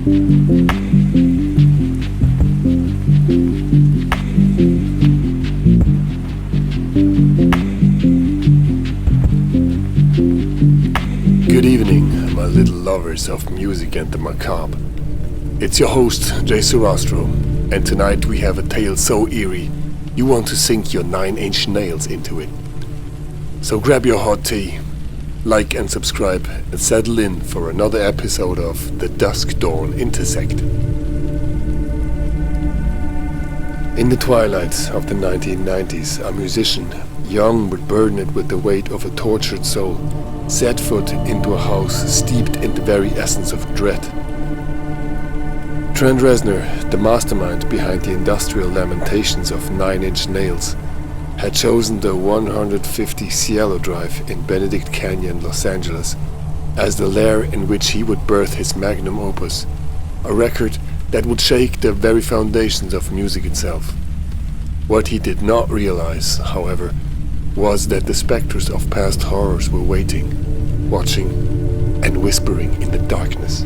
Good evening, my little lovers of music and the macabre. It's your host, Jay Sarastro, and tonight we have a tale so eerie you want to sink your 9-inch nails into it. So grab your hot tea, like and subscribe, and settle in for another episode of the Dusk Dawn Intersect. In the twilight of the 1990s, a musician, young but burdened with the weight of a tortured soul, set foot into a house steeped in the very essence of dread. Trent Reznor, the mastermind behind the industrial lamentations of 9-inch nails, had chosen the 150 Cielo Drive in Benedict Canyon, Los Angeles, as the lair in which he would birth his magnum opus, a record that would shake the very foundations of music itself. What he did not realize, however, was that the specters of past horrors were waiting, watching, and whispering in the darkness.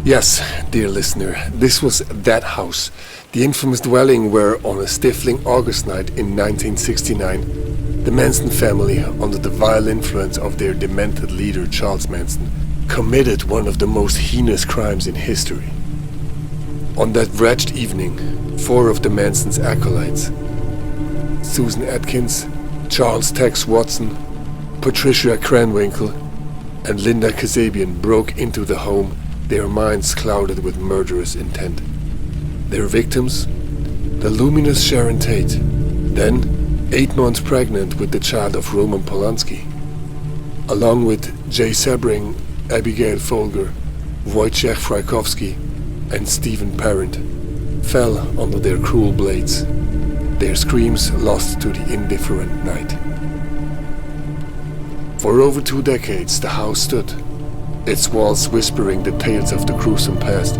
Yes, dear listener, this was that house, the infamous dwelling where, on a stifling August night in 1969, the Manson family, under the vile influence of their demented leader Charles Manson, committed one of the most heinous crimes in history. On that wretched evening, 4 of the Manson's acolytes, Susan Atkins, Charles Tex Watson, Patricia Cranwinkle, and Linda Kasabian broke into the home, their minds clouded with murderous intent. Their victims? The luminous Sharon Tate, then 8 months pregnant with the child of Roman Polanski, along with Jay Sebring, Abigail Folger, Wojciech Frykowski, and Stephen Parent, fell under their cruel blades, their screams lost to the indifferent night. For over 2 decades the house stood, its walls whispering the tales of the gruesome past.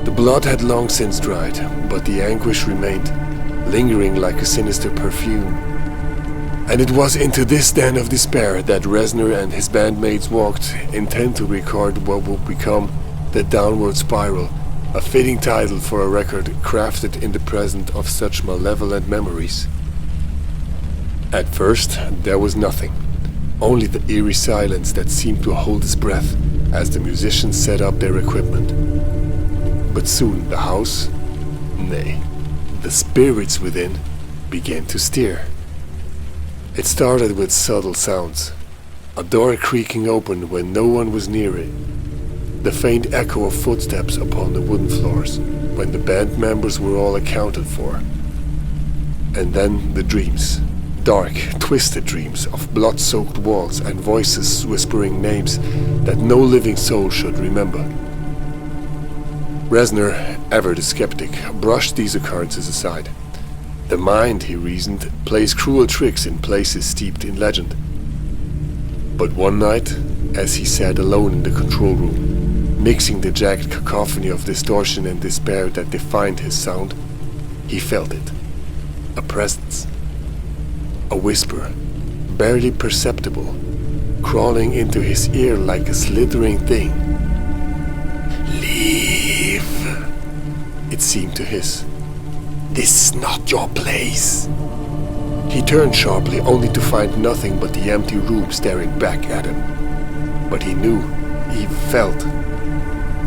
The blood had long since dried, but the anguish remained, lingering like a sinister perfume. And it was into this den of despair that Reznor and his bandmates walked, intent to record what would become the Downward Spiral, a fitting title for a record crafted in the present of such malevolent memories. At first, there was nothing, only the eerie silence that seemed to hold its breath as the musicians set up their equipment. But soon the house, nay, the spirits within, began to stir. It started with subtle sounds, a door creaking open when no one was near it, the faint echo of footsteps upon the wooden floors when the band members were all accounted for. And then the dreams, dark, twisted dreams of blood-soaked walls and voices whispering names that no living soul should remember. Reznor, ever the skeptic, brushed these occurrences aside. The mind, he reasoned, plays cruel tricks in places steeped in legend. But one night, as he sat alone in the control room, mixing the jagged cacophony of distortion and despair that defined his sound, he felt it. A presence. A whisper, barely perceptible, crawling into his ear like a slithering thing. "Leave," it seemed to hiss. "This is not your place." He turned sharply, only to find nothing but the empty room staring back at him. But he knew, he felt,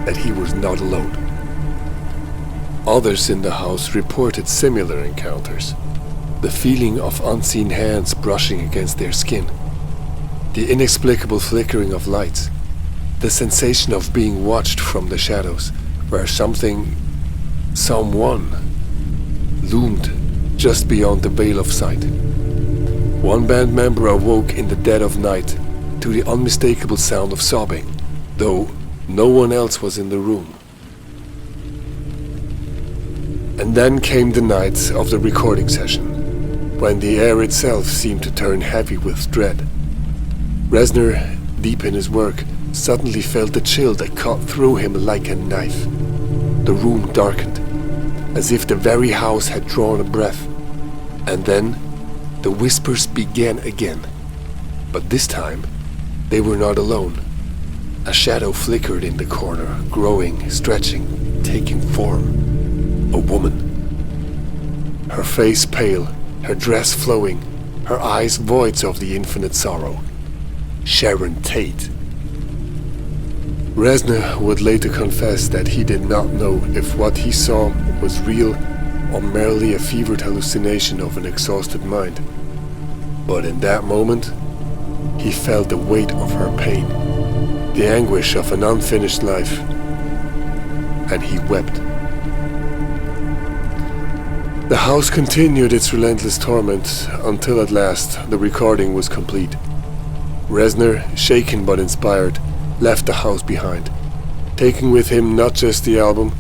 that he was not alone. Others in the house reported similar encounters, the feeling of unseen hands brushing against their skin, the inexplicable flickering of lights, the sensation of being watched from the shadows, where someone loomed just beyond the veil of sight. One band member awoke in the dead of night to the unmistakable sound of sobbing, though no one else was in the room. And then came the night of the recording session, when the air itself seemed to turn heavy with dread. Reznor, deep in his work, suddenly felt a chill that cut through him like a knife. The room darkened, as if the very house had drawn a breath. And then the whispers began again. But this time, they were not alone. A shadow flickered in the corner, growing, stretching, taking form. A woman. Her face pale, her dress flowing, her eyes voids of the infinite sorrow. Sharon Tate. Reznor would later confess that he did not know if what he saw was real or merely a fevered hallucination of an exhausted mind. But in that moment, he felt the weight of her pain, the anguish of an unfinished life, and he wept. The house continued its relentless torment until at last the recording was complete. Reznor, shaken but inspired, left the house behind, taking with him not just the album,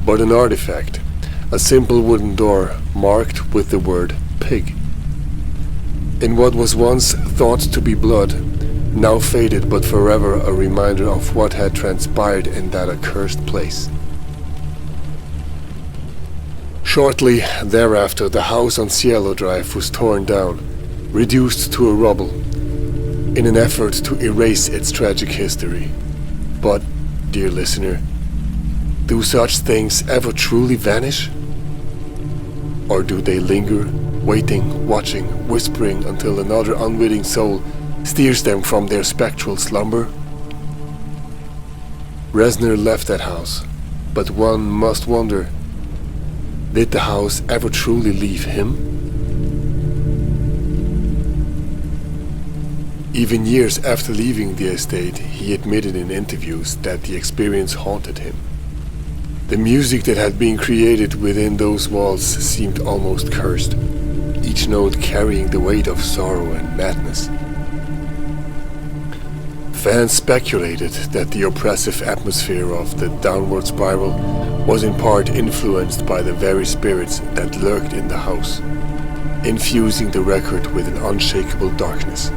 but an artifact, a simple wooden door marked with the word pig. In what was once thought to be blood, now faded but forever a reminder of what had transpired in that accursed place. Shortly thereafter, the house on Cielo Drive was torn down, reduced to a rubble, in an effort to erase its tragic history. But, dear listener, do such things ever truly vanish? Or do they linger, waiting, watching, whispering until another unwitting soul steers them from their spectral slumber? Reznor left that house, but one must wonder, did the house ever truly leave him? Even years after leaving the estate, he admitted in interviews that the experience haunted him. The music that had been created within those walls seemed almost cursed, each note carrying the weight of sorrow and madness. Fans speculated that the oppressive atmosphere of the downward spiral was in part influenced by the very spirits that lurked in the house, infusing the record with an unshakable darkness.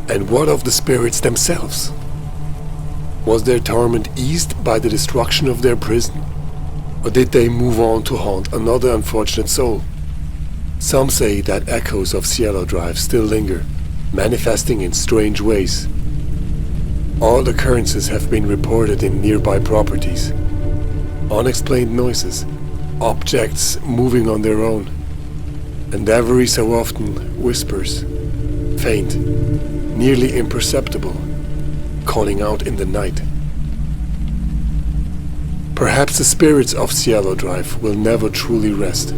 And what of the spirits themselves? Was their torment eased by the destruction of their prison? Or did they move on to haunt another unfortunate soul? Some say that echoes of Cielo Drive still linger, manifesting in strange ways. All occurrences have been reported in nearby properties. Unexplained noises, objects moving on their own, and every so often whispers, faint, nearly imperceptible, calling out in the night. Perhaps the spirits of Cielo Drive will never truly rest.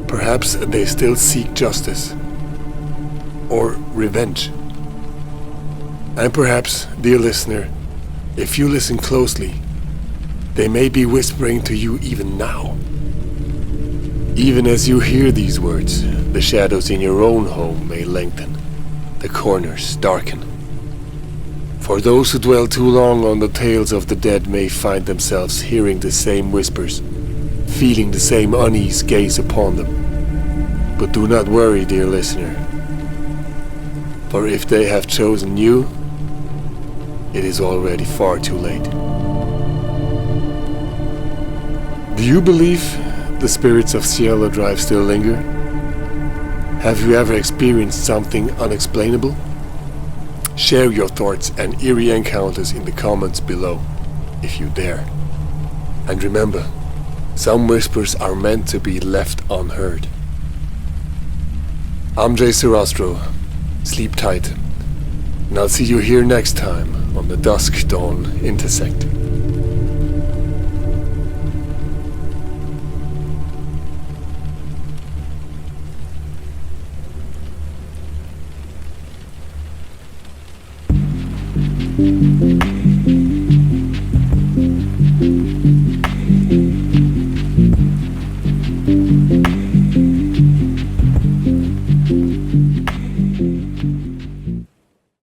Perhaps they still seek justice or revenge. And perhaps, dear listener, if you listen closely, they may be whispering to you even now. Even as you hear these words, the shadows in your own home may lengthen, the corners darken. For those who dwell too long on the tales of the dead may find themselves hearing the same whispers, feeling the same unease gaze upon them. But do not worry, dear listener, for if they have chosen you, it is already far too late. Do you believe the spirits of Cielo Drive still linger? Have you ever experienced something unexplainable? Share your thoughts and eerie encounters in the comments below, if you dare. And remember, some whispers are meant to be left unheard. I'm Sarastro. Sleep tight, and I'll see you here next time on the Dusk Dawn Intersect.